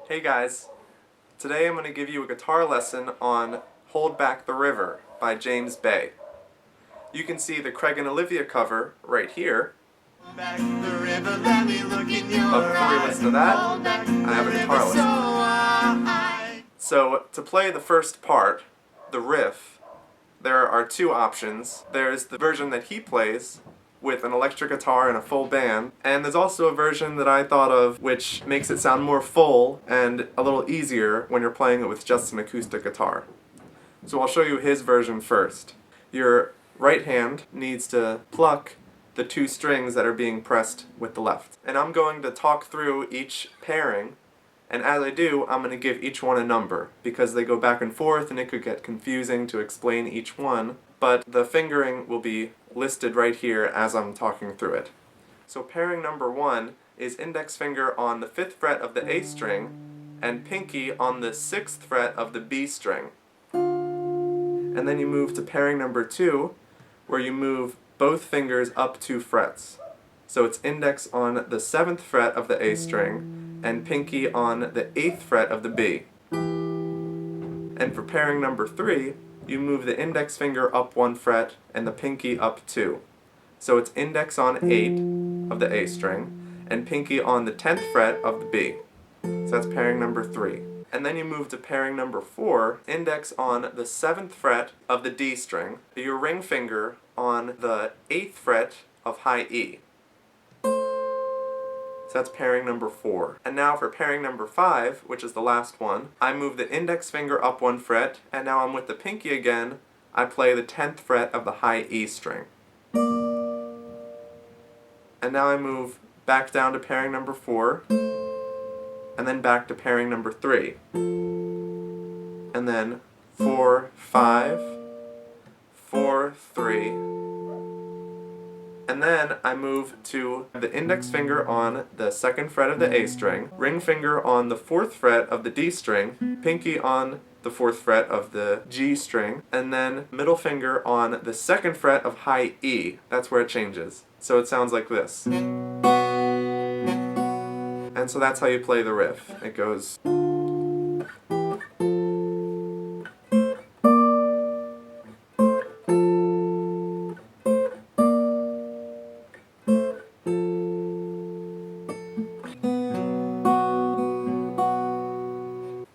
Hey guys, today I'm going to give you a guitar lesson on Hold Back the River by James Bay. You can see the Craig and Olivia cover right here. But before we listen to that, I have a guitar lesson. So to play the first part, the riff, there are two options. There's the version that he plays with an electric guitar and a full band, and there's also a version that I thought of which makes it sound more full and a little easier when you're playing it with just an acoustic guitar. So I'll show you his version first. Your right hand needs to pluck the two strings that are being pressed with the left. And I'm going to talk through each pairing, and as I do, I'm going to give each one a number, because they go back and forth and it could get confusing to explain each one, but the fingering will be listed right here as I'm talking through it. So pairing number 1 is index finger on the 5th fret of the A string and pinky on the 6th fret of the B string. And then you move to pairing number 2, where you move both fingers up 2 frets. So it's index on the 7th fret of the A string and pinky on the 8th fret of the B. And for pairing number 3, you move the index finger up 1 fret and the pinky up 2. So it's index on 8 of the A string and pinky on the 10th fret of the B. So that's pairing number 3. And then you move to pairing number 4, index on the 7th fret of the D string, your ring finger on the 8th fret of high E. So that's pairing number 4. And now for pairing number 5, which is the last one, I move the index finger up 1 fret, and now I'm with the pinky again, I play the 10th fret of the high E string. And now I move back down to pairing number 4, and then back to pairing number 3. And then 4, 5, 4, 3, and then I move to the index finger on the 2nd fret of the A string, ring finger on the 4th fret of the D string, pinky on the 4th fret of the G string, and then middle finger on the 2nd fret of high E. That's where it changes. So it sounds like this. And so that's how you play the riff. It goes...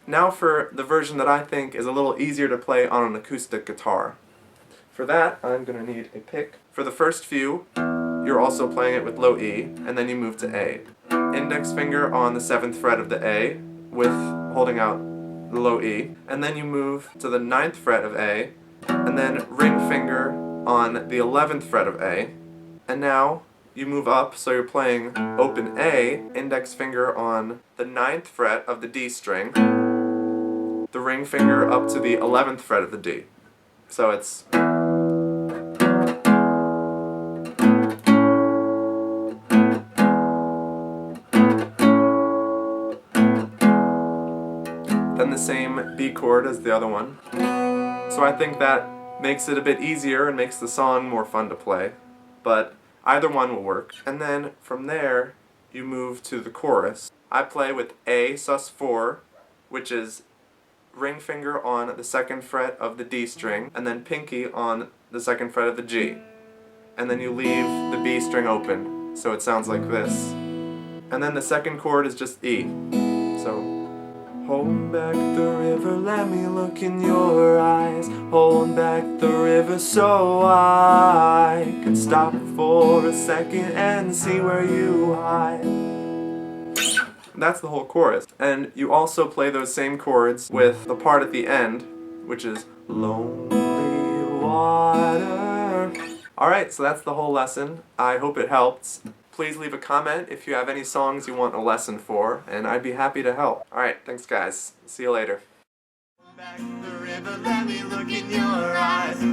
Now for the version that I think is a little easier to play on an acoustic guitar. For that, I'm going to need a pick. For the first few, you're also playing it with low E, and then you move to A. Index finger on the 7th fret of the A, with holding out the low E, and then you move to the 9th fret of A, and then ring finger on the 11th fret of A, and now you move up, so you're playing open A, index finger on the 9th fret of the D string, the ring finger up to the 11th fret of the D. So it's... then the same B chord as the other one. So I think that makes it a bit easier and makes the song more fun to play. But either one will work. And then from there, you move to the chorus. I play with A sus4, which is ring finger on the 2nd fret of the D string, and then pinky on the 2nd fret of the G. And then you leave the B string open, so it sounds like this. And then the second chord is just E. So, hold back the river, let me look in your eyes. Hold back the river so I can stop for a second and see where you hide. That's the whole chorus. And you also play those same chords with the part at the end, which is lonely water. Alright, so that's the whole lesson. I hope it helped. Please leave a comment if you have any songs you want a lesson for, and I'd be happy to help. Alright, thanks guys. See you later. Back the river, let me look in your eyes.